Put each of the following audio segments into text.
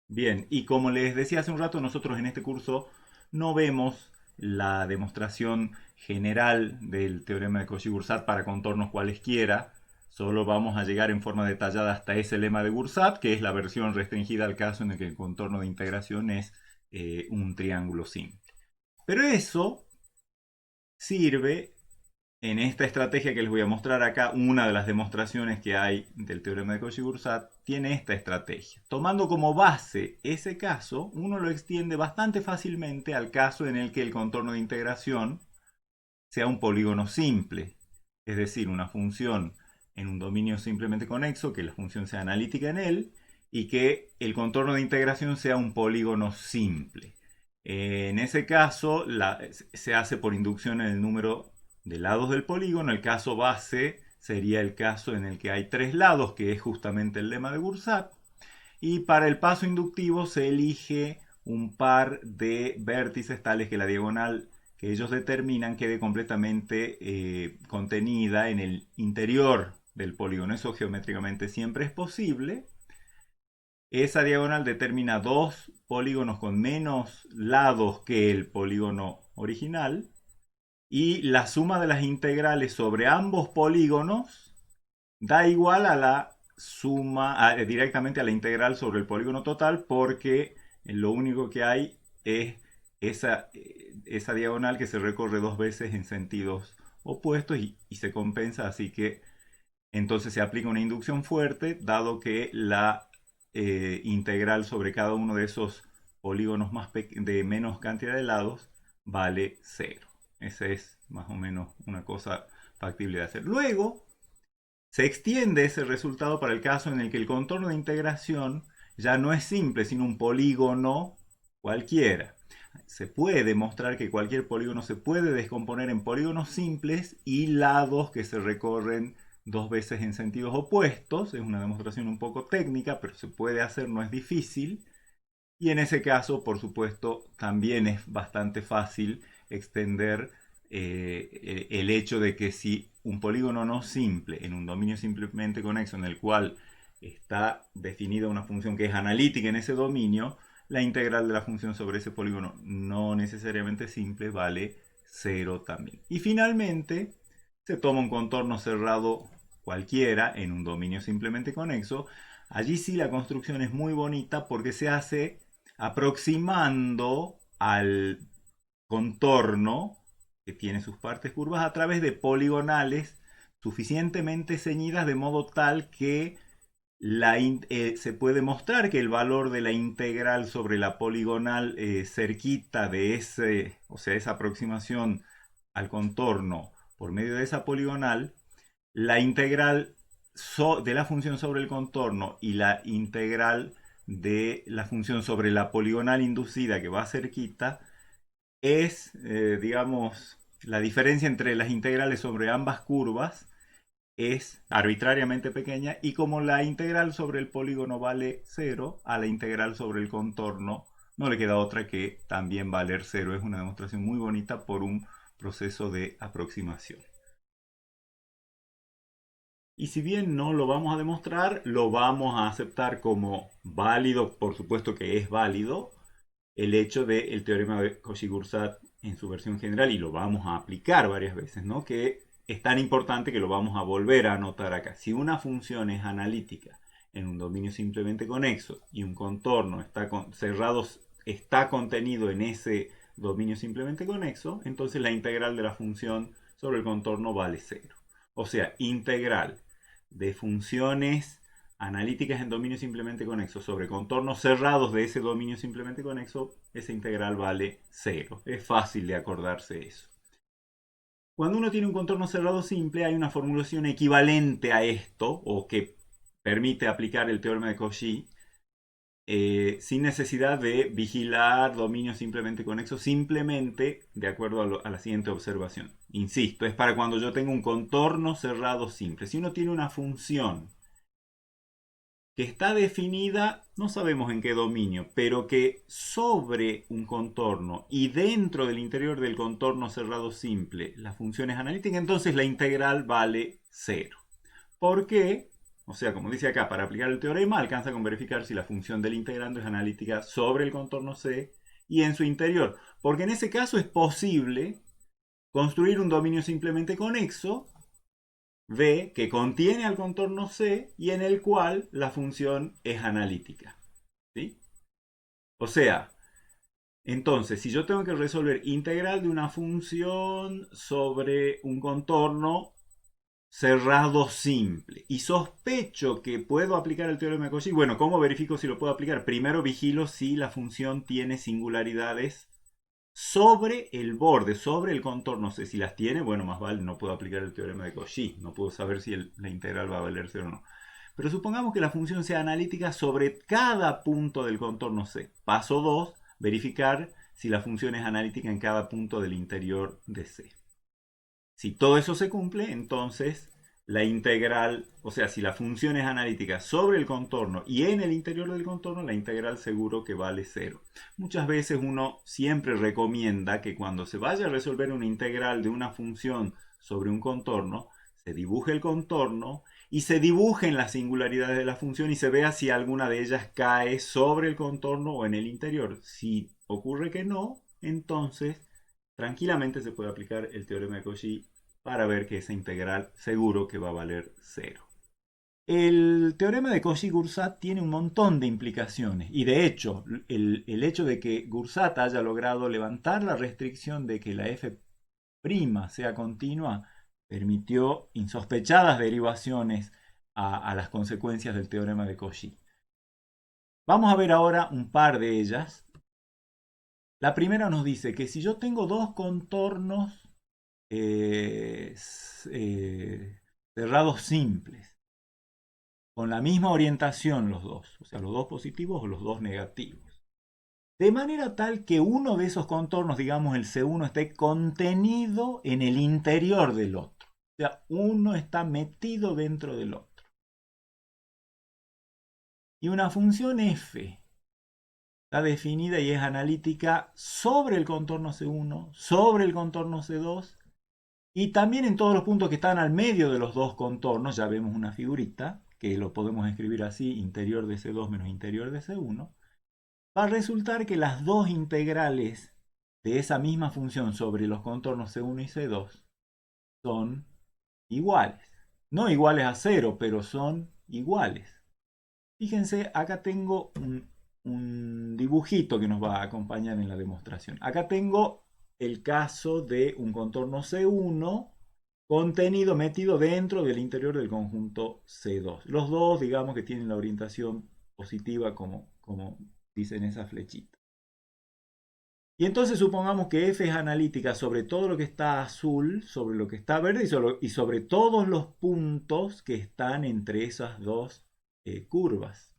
Bien, y como les decía hace un rato, nosotros en este curso no vemos la demostración general del teorema de Cauchy-Goursat para contornos cualesquiera, solo vamos a llegar en forma detallada hasta ese lema de Goursat, que es la versión restringida al caso en el que el contorno de integración es un triángulo simple. Pero eso sirve en esta estrategia que les voy a mostrar acá. Una de las demostraciones que hay del teorema de Cauchy-Goursat tiene esta estrategia. Tomando como base ese caso, uno lo extiende bastante fácilmente al caso en el que el contorno de integración sea un polígono simple, es decir, una función en un dominio simplemente conexo, que la función sea analítica en él y que el contorno de integración sea un polígono simple. En ese caso se hace por inducción en el número de lados del polígono. El caso base sería el caso en el que hay tres lados, que es justamente el lema de Goursat. Y para el paso inductivo se elige un par de vértices tales que la diagonal que ellos determinan quede completamente contenida en el interior del polígono. Eso geométricamente siempre es posible. Esa diagonal determina dos polígonos con menos lados que el polígono original. Y la suma de las integrales sobre ambos polígonos da igual a la suma, directamente a la integral sobre el polígono total, porque lo único que hay es esa diagonal que se recorre dos veces en sentidos opuestos y se compensa, así que entonces se aplica una inducción fuerte, dado que la integral sobre cada uno de esos polígonos de menos cantidad de lados vale cero. Esa es más o menos una cosa factible de hacer. Luego, se extiende ese resultado para el caso en el que el contorno de integración ya no es simple, sino un polígono cualquiera. Se puede demostrar que cualquier polígono se puede descomponer en polígonos simples y lados que se recorren dos veces en sentidos opuestos. Es una demostración un poco técnica, pero se puede hacer, no es difícil. Y en ese caso, por supuesto, también es bastante fácil extender el hecho de que si un polígono no simple en un dominio simplemente conexo en el cual está definida una función que es analítica en ese dominio, la integral de la función sobre ese polígono no necesariamente simple vale cero también. Y finalmente, se toma un contorno cerrado cualquiera en un dominio simplemente conexo. Allí sí la construcción es muy bonita porque se hace aproximando al contorno que tiene sus partes curvas a través de poligonales suficientemente ceñidas de modo tal que se puede mostrar que el valor de la integral sobre la poligonal cerquita de o sea, esa aproximación al contorno por medio de esa poligonal, la integral de la función sobre el contorno y la integral de la función sobre la poligonal inducida que va cerquita es, digamos, la diferencia entre las integrales sobre ambas curvas es arbitrariamente pequeña y como la integral sobre el polígono vale cero, a la integral sobre el contorno no le queda otra que también valer cero. Es una demostración muy bonita por un proceso de aproximación. Y si bien no lo vamos a demostrar, lo vamos a aceptar como válido, por supuesto que es válido, el hecho del teorema de Cauchy-Goursat en su versión general, y lo vamos a aplicar varias veces, ¿no? Que es tan importante que lo vamos a volver a anotar acá. Si una función es analítica en un dominio simplemente conexo y un contorno cerrado está contenido en ese dominio simplemente conexo, entonces la integral de la función sobre el contorno vale cero. O sea, integral de funciones analíticas en dominio simplemente conexo sobre contornos cerrados de ese dominio simplemente conexo, esa integral vale cero. Es fácil de acordarse eso. Cuando uno tiene un contorno cerrado simple, hay una formulación equivalente a esto, o que permite aplicar el teorema de Cauchy, sin necesidad de vigilar dominios simplemente conexos, simplemente de acuerdo a la siguiente observación. Insisto, es para cuando yo tengo un contorno cerrado simple. Si uno tiene una función que está definida, no sabemos en qué dominio, pero que sobre un contorno y dentro del interior del contorno cerrado simple la función es analítica, entonces la integral vale cero. ¿Por qué? O sea, como dice acá, para aplicar el teorema alcanza con verificar si la función del integrando es analítica sobre el contorno C y en su interior. Porque en ese caso es posible construir un dominio simplemente conexo V que contiene al contorno C y en el cual la función es analítica. ¿Sí? O sea, entonces, si yo tengo que resolver integral de una función sobre un contorno cerrado simple y sospecho que puedo aplicar el teorema de Cauchy, bueno, ¿cómo verifico si lo puedo aplicar? Primero vigilo si la función tiene singularidades sobre el borde, sobre el contorno. No sé si las tiene, bueno, más vale, no puedo aplicar el teorema de Cauchy, no puedo saber si la integral va a valer cero o no. Pero supongamos que la función sea analítica sobre cada punto del contorno C. Paso 2, verificar si la función es analítica en cada punto del interior de C. Si todo eso se cumple, entonces la integral, o sea, si la función es analítica sobre el contorno y en el interior del contorno, la integral seguro que vale cero. Muchas veces uno siempre recomienda que cuando se vaya a resolver una integral de una función sobre un contorno, se dibuje el contorno y se dibujen las singularidades de la función y se vea si alguna de ellas cae sobre el contorno o en el interior. Si ocurre que no, entonces tranquilamente se puede aplicar el teorema de Cauchy para ver que esa integral seguro que va a valer cero. El teorema de Cauchy-Goursat tiene un montón de implicaciones y de hecho el hecho de que Goursat haya logrado levantar la restricción de que la f' sea continua permitió insospechadas derivaciones a las consecuencias del teorema de Cauchy. Vamos a ver ahora un par de ellas. La primera nos dice que si yo tengo dos contornos eh, cerrados simples, con la misma orientación los dos, o sea, los dos positivos o los dos negativos, de manera tal que uno de esos contornos, digamos el C1, esté contenido en el interior del otro. O sea, uno está metido dentro del otro. Y una función f está definida y es analítica sobre el contorno C1, sobre el contorno C2 y también en todos los puntos que están al medio de los dos contornos. Ya vemos una figurita que lo podemos escribir así, interior de C2 menos interior de C1. Va a resultar que las dos integrales de esa misma función sobre los contornos C1 y C2 son iguales. No iguales a cero, pero son iguales. Fíjense, acá tengo un dibujito que nos va a acompañar en la demostración. Acá tengo el caso de un contorno C1 contenido, metido dentro del interior del conjunto C2. Los dos, digamos que tienen la orientación positiva como dicen esa flechita. Y entonces supongamos que f es analítica sobre todo lo que está azul, sobre lo que está verde y sobre todos los puntos que están entre esas dos curvas.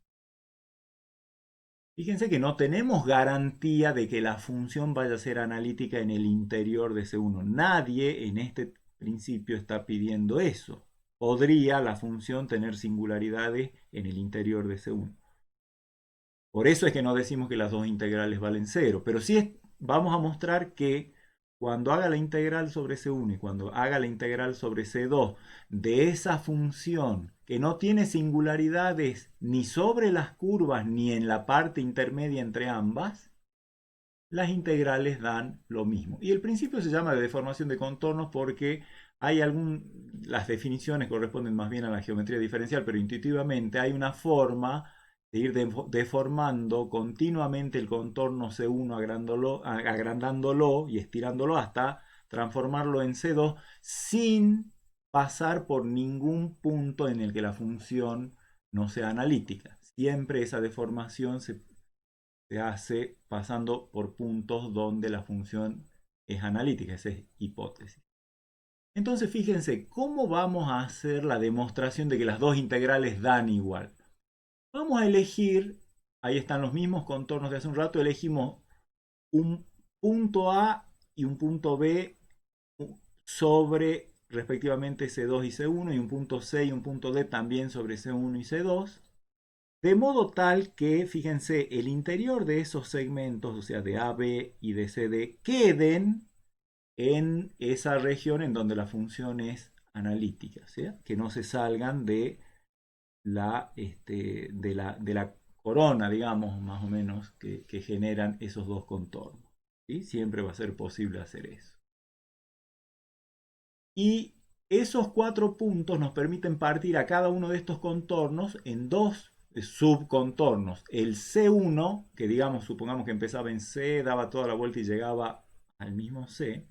Fíjense que no tenemos garantía de que la función vaya a ser analítica en el interior de C1. Nadie en este principio está pidiendo eso. Podría la función tener singularidades en el interior de C1. Por eso es que no decimos que las dos integrales valen cero, pero sí vamos a mostrar que cuando haga la integral sobre C1 y cuando haga la integral sobre C2 de esa función que no tiene singularidades ni sobre las curvas ni en la parte intermedia entre ambas, las integrales dan lo mismo. Y el principio se llama de deformación de contornos porque las definiciones corresponden más bien a la geometría diferencial, pero intuitivamente hay una forma de ir deformando continuamente el contorno C1 agrandándolo y estirándolo hasta transformarlo en C2 sin pasar por ningún punto en el que la función no sea analítica. Siempre esa deformación se hace pasando por puntos donde la función es analítica, esa es hipótesis. Entonces fíjense, ¿cómo vamos a hacer la demostración de que las dos integrales dan igual? Vamos a elegir, ahí están los mismos contornos de hace un rato, elegimos un punto A y un punto B sobre respectivamente C2 y C1 y un punto C y un punto D también sobre C1 y C2. De modo tal que, fíjense, el interior de esos segmentos, o sea, de AB y de CD, queden en esa región en donde la función es analítica, ¿sí? Que no se salgan de de la corona, digamos, más o menos, que generan esos dos contornos. ¿Sí? Siempre va a ser posible hacer eso. Y esos cuatro puntos nos permiten partir a cada uno de estos contornos en dos subcontornos. El C1, que digamos, supongamos que empezaba en C, daba toda la vuelta y llegaba al mismo C.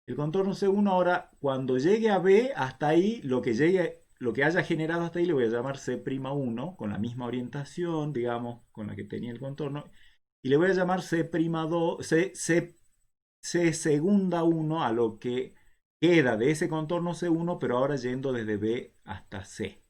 El contorno C1 ahora, cuando llegue a B, hasta ahí, lo que haya generado hasta ahí le voy a llamar C'1, con la misma orientación, digamos, con la que tenía el contorno. Y le voy a llamar C'2, C segunda 1 a lo que queda de ese contorno C1, pero ahora yendo desde B hasta C.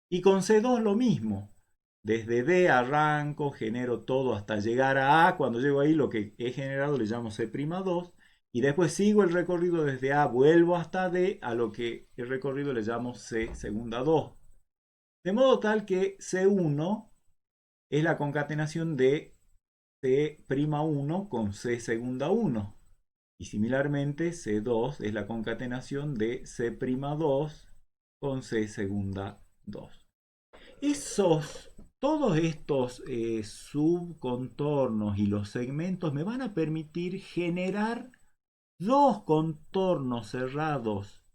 Y con C2 lo mismo. Desde D arranco, genero todo hasta llegar a A. Cuando llego ahí, lo que he generado le llamo C'2. Y después sigo el recorrido desde A, vuelvo hasta D, a lo que he recorrido le llamo C segunda 2. De modo tal que C1 es la concatenación de C'1 con C segunda 1. Y similarmente C2 es la concatenación de C'2 con C segunda 2. Todos estos subcontornos y los segmentos me van a permitir generar dos contornos cerrados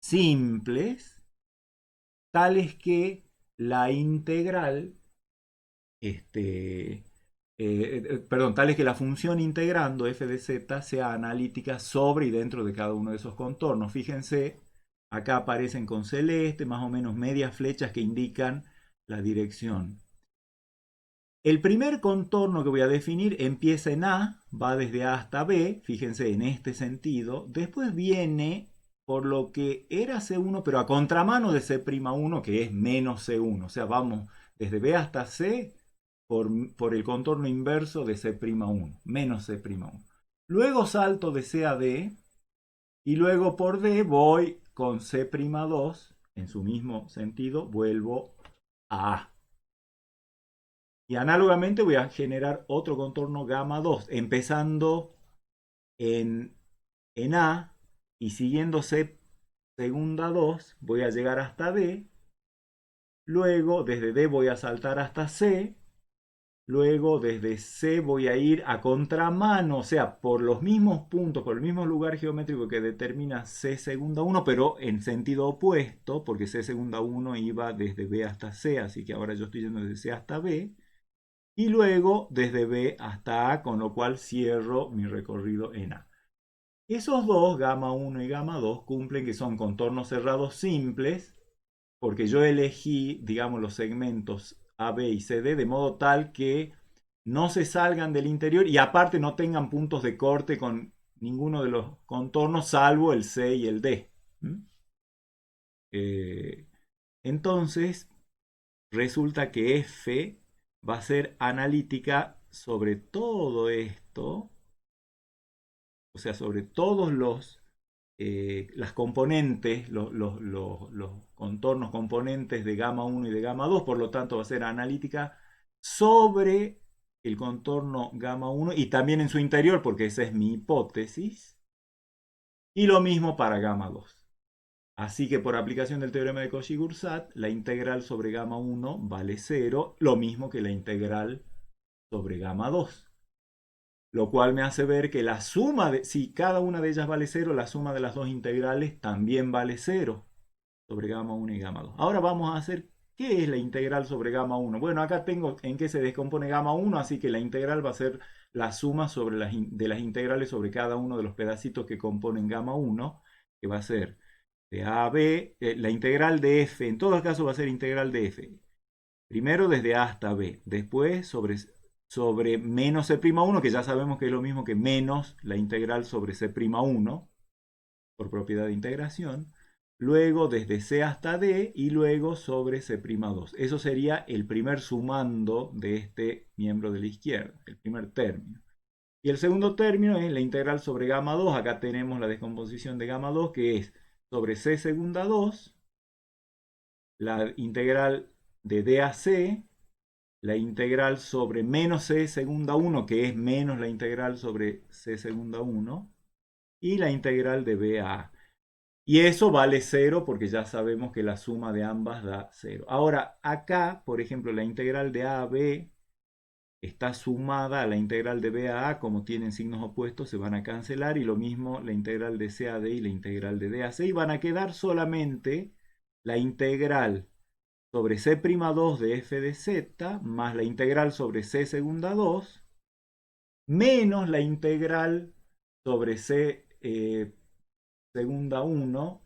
simples, tales que la integral, tales que la función integrando f de z sea analítica sobre y dentro de cada uno de esos contornos. Fíjense, acá aparecen con celeste más o menos medias flechas que indican la dirección. El primer contorno que voy a definir empieza en A, va desde A hasta B, fíjense en este sentido. Después viene por lo que era C1, pero a contramano de C'1, que es menos C1. O sea, vamos desde B hasta C por el contorno inverso de C'1, menos C'1. Luego salto de C a D y luego por D voy con C'2, en su mismo sentido, vuelvo a A. Y análogamente voy a generar otro contorno gamma 2, empezando en, en A y siguiendo C segunda 2, voy a llegar hasta D. Luego desde D voy a saltar hasta C. Luego desde C voy a ir a contramano, o sea, por los mismos puntos, por el mismo lugar geométrico que determina C segunda 1, pero en sentido opuesto, porque C segunda 1 iba desde B hasta C, así que ahora yo estoy yendo desde C hasta B. Y luego desde B hasta A, con lo cual cierro mi recorrido en A. Esos dos, gamma 1 y gamma 2, cumplen que son contornos cerrados simples, porque yo elegí, digamos, los segmentos A, B y C, D, de modo tal que no se salgan del interior y aparte no tengan puntos de corte con ninguno de los contornos, salvo el C y el D. Eh, entonces, resulta que F va a ser analítica sobre todo esto, o sea, sobre todos las componentes, los contornos componentes de gamma 1 y de gamma 2, por lo tanto va a ser analítica sobre el contorno gamma 1 y también en su interior, porque esa es mi hipótesis, y lo mismo para gamma 2. Así que por aplicación del teorema de Cauchy-Goursat, la integral sobre gamma 1 vale 0, lo mismo que la integral sobre gamma 2. Lo cual me hace ver que la suma si cada una de ellas vale 0, la suma de las dos integrales también vale 0 sobre gamma 1 y gamma 2. Ahora vamos a hacer, ¿qué es la integral sobre gamma 1? Bueno, acá tengo en qué se descompone gamma 1, así que la integral va a ser la suma de las integrales sobre cada uno de los pedacitos que componen gamma 1, que va a ser de A a B, la integral de f, en todos casos va a ser integral de f. Primero desde A hasta B, después sobre menos C'1, que ya sabemos que es lo mismo que menos la integral sobre C'1, por propiedad de integración. Luego desde C hasta D y luego sobre C'2. Eso sería el primer sumando de este miembro de la izquierda, el primer término. Y el segundo término es la integral sobre gamma 2. Acá tenemos la descomposición de gamma 2, que es sobre C segunda 2, la integral de D a C, la integral sobre menos C segunda 1, que es menos la integral sobre C segunda 1, y la integral de B a A. Y eso vale cero porque ya sabemos que la suma de ambas da cero. Ahora, acá, por ejemplo, la integral de a a b está sumada a la integral de b a a, como tienen signos opuestos, se van a cancelar, y lo mismo la integral de c a d y la integral de d a c, y van a quedar solamente la integral sobre c'2 de f de z más la integral sobre c segunda 2 menos la integral sobre c segunda 1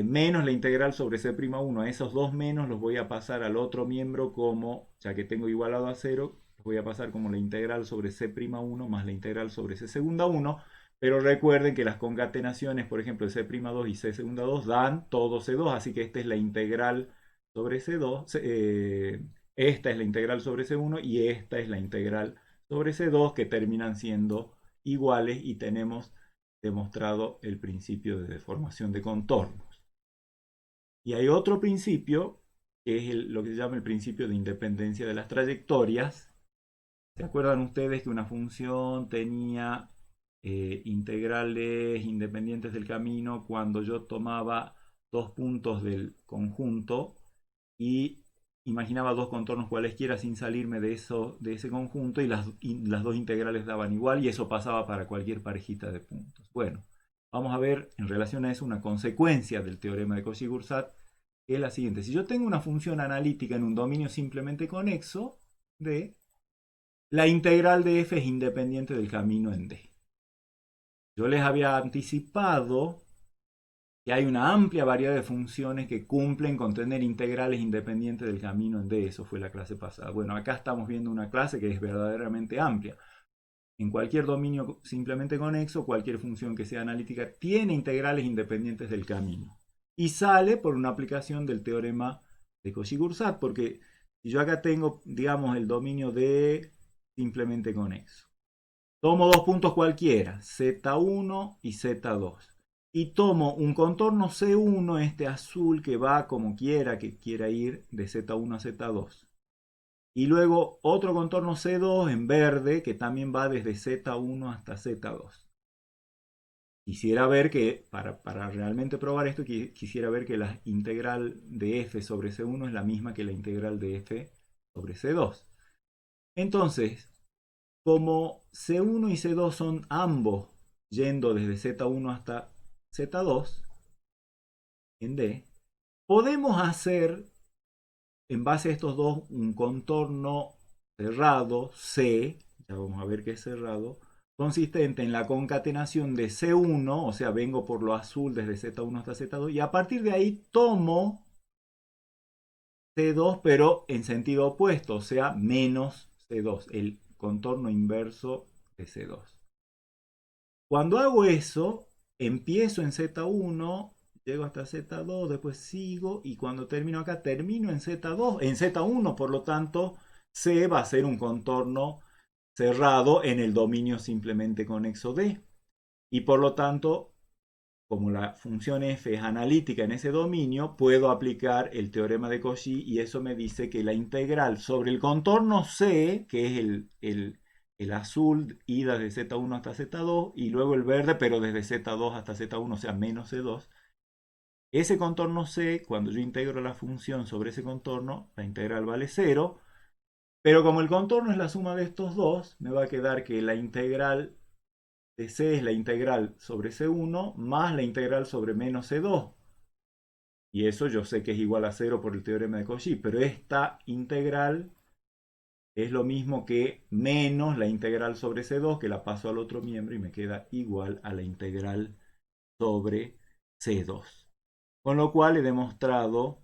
menos la integral sobre C'1. A esos dos menos los voy a pasar al otro miembro como, ya que tengo igualado a cero, los voy a pasar como la integral sobre C'1 más la integral sobre C segunda 1. Pero recuerden que las concatenaciones, por ejemplo, de C'2 y C segunda 2 dan todo C2, así que esta es la integral sobre C2, esta es la integral sobre C1 y esta es la integral sobre C2, que terminan siendo iguales, y tenemos demostrado el principio de deformación de contornos. Y hay otro principio, que es lo que se llama el principio de independencia de las trayectorias. ¿Se acuerdan ustedes que una función tenía integrales independientes del camino cuando yo tomaba dos puntos del conjunto y imaginaba dos contornos cualesquiera sin salirme de ese conjunto, y las dos integrales daban igual, y eso pasaba para cualquier parejita de puntos? Bueno, vamos a ver en relación a eso una consecuencia del teorema de Cauchy-Grosart, que es la siguiente. Si yo tengo una función analítica en un dominio simplemente conexo D, la integral de f es independiente del camino en D. Yo les había anticipado que hay una amplia variedad de funciones que cumplen con tener integrales independientes del camino en D. Eso fue la clase pasada. Bueno, acá estamos viendo una clase que es verdaderamente amplia. En cualquier dominio simplemente conexo, cualquier función que sea analítica tiene integrales independientes del camino. Y sale por una aplicación del teorema de Cauchy-Grosart, porque si yo acá tengo, digamos, el dominio de simplemente conexo, tomo dos puntos cualquiera, Z1 y Z2, y tomo un contorno C1, este azul, que va como quiera que quiera ir de Z1 a Z2. Y luego otro contorno C2 en verde, que también va desde Z1 hasta Z2. Quisiera ver que, para realmente probar esto, quisiera ver que la integral de f sobre C1 es la misma que la integral de f sobre C2. Entonces, como C1 y C2 son ambos yendo desde Z1 hasta Z2 en D, podemos hacer, en base a estos dos, un contorno cerrado C, ya vamos a ver que es cerrado, consistente en la concatenación de C1, o sea, vengo por lo azul desde Z1 hasta Z2, y a partir de ahí tomo C2, pero en sentido opuesto, o sea, menos C2, el contorno inverso de C2. Cuando hago eso, empiezo en Z1, llego hasta Z2, después sigo, y cuando termino acá, termino en Z2, en Z1, por lo tanto, C va a ser un contorno cerrado en el dominio simplemente conexo D. Y por lo tanto, como la función f es analítica en ese dominio, puedo aplicar el teorema de Cauchy, y eso me dice que la integral sobre el contorno C, que es el azul, ida de Z1 hasta Z2, y luego el verde, pero desde Z2 hasta Z1, o sea, menos C2, ese contorno C, cuando yo integro la función sobre ese contorno, la integral vale 0, pero como el contorno es la suma de estos dos, me va a quedar que la integral de C es la integral sobre C1 más la integral sobre menos C2. Y eso yo sé que es igual a 0 por el teorema de Cauchy, pero esta integral es lo mismo que menos la integral sobre C2, que la paso al otro miembro y me queda igual a la integral sobre C2. Con lo cual he demostrado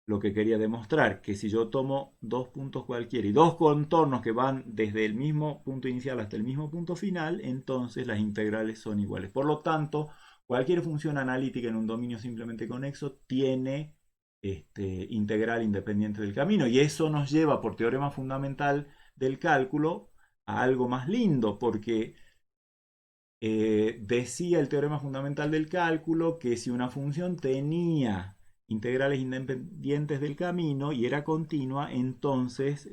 lo que quería demostrar, que si yo tomo dos puntos cualquiera y dos contornos que van desde el mismo punto inicial hasta el mismo punto final, entonces las integrales son iguales. Por lo tanto, cualquier función analítica en un dominio simplemente conexo tiene integral independiente del camino, y eso nos lleva, por teorema fundamental del cálculo, a algo más lindo, porque decía el teorema fundamental del cálculo que si una función tenía integrales independientes del camino y era continua, entonces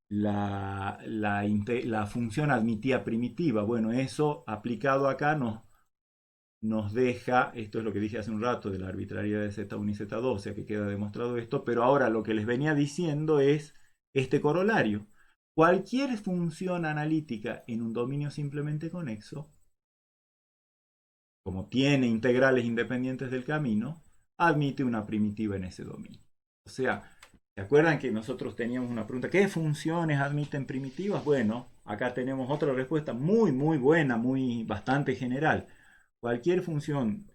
la función admitía primitiva. Bueno, eso aplicado acá nos deja, esto es lo que dije hace un rato de la arbitrariedad de Z1 y Z2, o sea que queda demostrado esto, pero ahora lo que les venía diciendo es este corolario. Cualquier función analítica en un dominio simplemente conexo, como tiene integrales independientes del camino, admite una primitiva en ese dominio. O sea, ¿se acuerdan que nosotros teníamos una pregunta? ¿Qué funciones admiten primitivas? Bueno, acá tenemos otra respuesta muy buena, bastante general. Cualquier función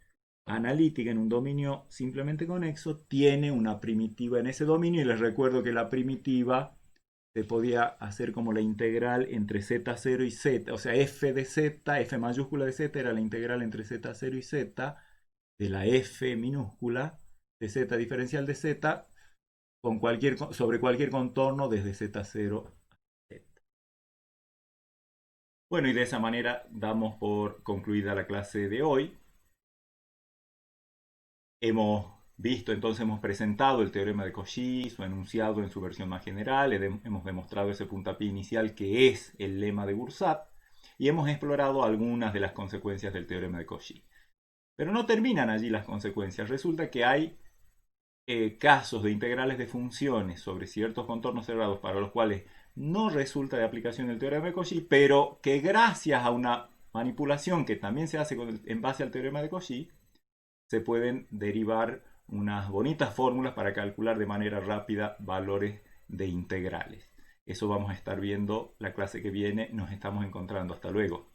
analítica en un dominio simplemente conexo tiene una primitiva en ese dominio y les recuerdo que la primitiva se podía hacer como la integral entre z0 y z, o sea, f de z, f mayúscula de z era la integral entre z0 y z de la f minúscula de z diferencial de z sobre cualquier contorno desde z0 a z. Bueno, y de esa manera damos por concluida la clase de hoy. Hemos visto, entonces hemos presentado el teorema de Cauchy, su enunciado en su versión más general, hemos demostrado ese puntapié inicial que es el lema de Bursat y hemos explorado algunas de las consecuencias del teorema de Cauchy. Pero no terminan allí las consecuencias, resulta que hay casos de integrales de funciones sobre ciertos contornos cerrados para los cuales no resulta de aplicación el teorema de Cauchy, pero que gracias a una manipulación que también se hace en base al teorema de Cauchy, se pueden derivar unas bonitas fórmulas para calcular de manera rápida valores de integrales. Eso vamos a estar viendo la clase que viene. Nos estamos encontrando. Hasta luego.